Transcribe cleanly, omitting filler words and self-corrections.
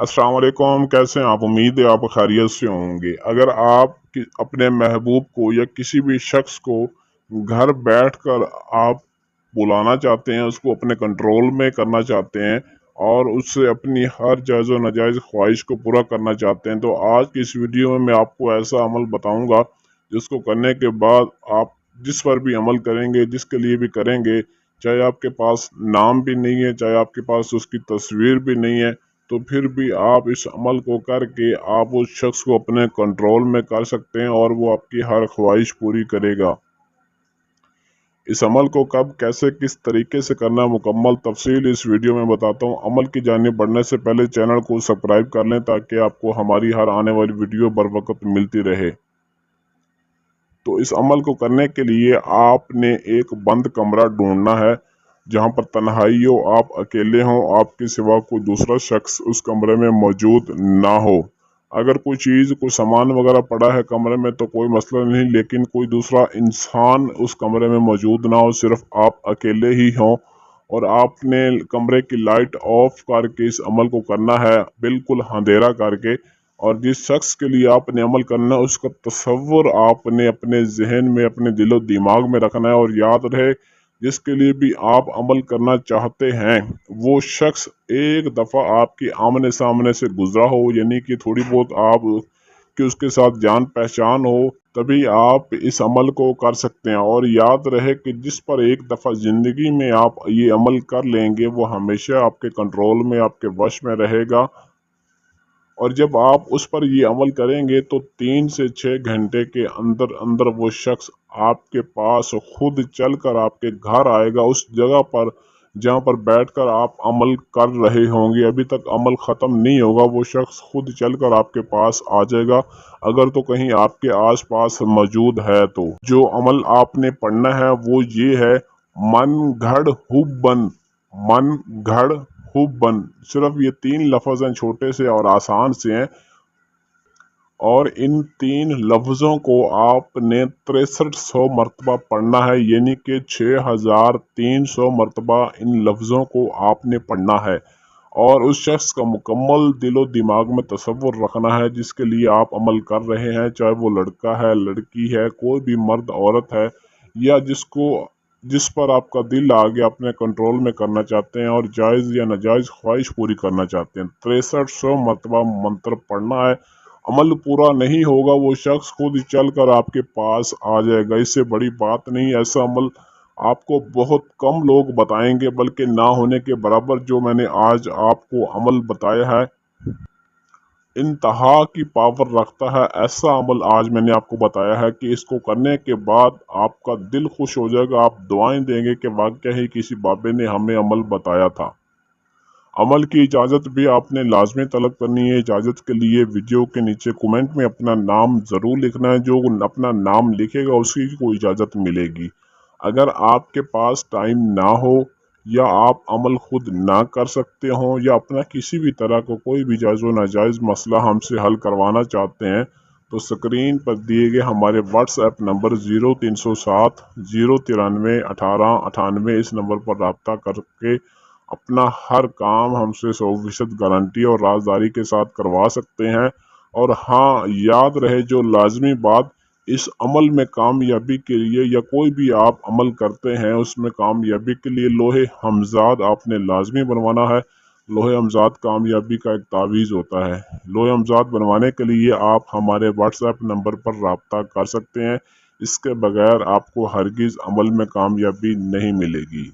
अस्सलाम वालेकुम। कैसे हैं आप? उम्मीद है आप खैरियत से होंगे। अगर आप अपने महबूब को या किसी भी शख्स को घर बैठकर आप बुलाना चाहते हैं, उसको अपने कंट्रोल में करना चाहते हैं और उससे अपनी हर जायज़ व नाजायज़ ख्वाहिश को पूरा करना चाहते हैं, तो आज की इस वीडियो में मैं आपको ऐसा अमल बताऊंगा जिसको करने के बाद आप जिस पर भी अमल करेंगे, जिसके लिए भी करेंगे, चाहे आपके पास नाम भी नहीं है, चाहे आपके पास उसकी तस्वीर भी नहीं है, तो फिर भी आप इस अमल को करके आप उस शख्स को अपने कंट्रोल में कर सकते हैं और वो आपकी हर ख्वाहिश पूरी करेगा। इस अमल को कब, कैसे, किस तरीके से करना, मुकम्मल तफसील इस वीडियो में बताता हूँ। अमल की जानिब बढ़ने से पहले चैनल को सब्सक्राइब कर लें ताकि आपको हमारी हर आने वाली वीडियो बर वक्त मिलती रहे। तो इस अमल को करने के लिए आपने एक बंद कमरा ढूंढना है जहां पर तन्हाई हो, आप अकेले हों, आपके सिवा कोई दूसरा शख्स उस कमरे में मौजूद ना हो। अगर कोई चीज़, कोई सामान वगैरह पड़ा है कमरे में तो कोई मसला नहीं, लेकिन कोई दूसरा इंसान उस कमरे में मौजूद ना हो, सिर्फ आप अकेले ही हों और आपने कमरे की लाइट ऑफ करके इस अमल को करना है, बिल्कुल अंधेरा करके। और जिस शख्स के लिए आपने अमल करना है उसका तस्वुर आपने अपने जहन में, अपने दिलो दिमाग में रखना है और याद रहे जिसके लिए भी आप अमल करना चाहते हैं वो शख्स एक दफ़ा आपके आमने सामने से गुजरा हो, यानी कि थोड़ी बहुत आप कि उसके साथ जान पहचान हो, तभी आप इस अमल को कर सकते हैं। और याद रहे कि जिस पर एक दफ़ा ज़िंदगी में आप ये अमल कर लेंगे वो हमेशा आपके कंट्रोल में, आपके वश में रहेगा। और जब आप उस पर ये अमल करेंगे तो 3 से 6 घंटे के अंदर अंदर वो शख्स आपके पास खुद चलकर आपके घर आएगा, उस जगह पर जहाँ पर बैठकर आप अमल कर रहे होंगे। अभी तक अमल ख़त्म नहीं होगा, वो शख्स खुद चलकर आपके पास आ जाएगा, अगर तो कहीं आपके आसपास मौजूद है। तो जो अमल आपने पढ़ना है वो ये है, मन घड़ हुब्बन, मन घड़ हुब्बन। सिर्फ ये 3 लफ्ज़ हैं, छोटे से और आसान से हैं, और इन 3 लफ्ज़ों को आपने 6300 मरतबा पढ़ना है, यानी कि 6300 मरतबा इन लफ्ज़ों को आपने पढ़ना है। और उस शख्स का मुकम्मल दिलो दिमाग में तसव्वुर रखना है जिसके लिए आप अमल कर रहे हैं, चाहे वो लड़का है, लड़की है, कोई भी मर्द औरत है, या जिस पर आपका दिल आ गया अपने कंट्रोल में करना चाहते हैं और जायज़ या नाजायज़ ख्वाहिश पूरी करना चाहते हैं। 6300 मरतबा मंत्र पढ़ना है। अमल पूरा नहीं होगा, वो शख्स खुद चल कर आपके पास आ जाएगा। इससे बड़ी बात नहीं, ऐसा अमल आपको बहुत कम लोग बताएंगे, बल्कि ना होने के बराबर जो मैंने आज आपको अमल बताया है इंतहा की पावर रखता है। ऐसा अमल आज मैंने आपको बताया है कि इसको करने के बाद आपका दिल खुश हो जाएगा, आप दुआएं देंगे कि वाकई ही किसी बाबे ने हमें अमल बताया था। अमल की इजाज़त भी आपने लाजमी तलब करनी है। इजाज़त के लिए वीडियो के नीचे कमेंट में अपना नाम ज़रूर लिखना है, जो अपना नाम लिखेगा उसी को इजाज़त मिलेगी। अगर आपके पास टाइम ना हो या आप अमल खुद ना कर सकते हों या अपना किसी भी तरह को कोई भी जायज़ व नाजायज़ मसला हमसे हल करवाना चाहते हैं, तो स्क्रीन पर दिए गए हमारे व्हाट्सएप नंबर 0307 093 18 98 इस नंबर पर रब्ता करके अपना हर काम हमसे 100% गारंटी और राजदारी के साथ करवा सकते हैं। और हाँ, याद रहे जो लाजमी बात, इस अमल में कामयाबी के लिए या कोई भी आप अमल करते हैं उसमें कामयाबी के लिए लोहे हमजाद आपने लाजमी बनवाना है। लोहे हमजाद कामयाबी का एक तावीज़ होता है। लोहे हमजाद बनवाने के लिए आप हमारे व्हाट्सएप नंबर पर रब्ता कर सकते हैं, इसके बगैर आपको हरगिज़ अमल में कामयाबी नहीं मिलेगी।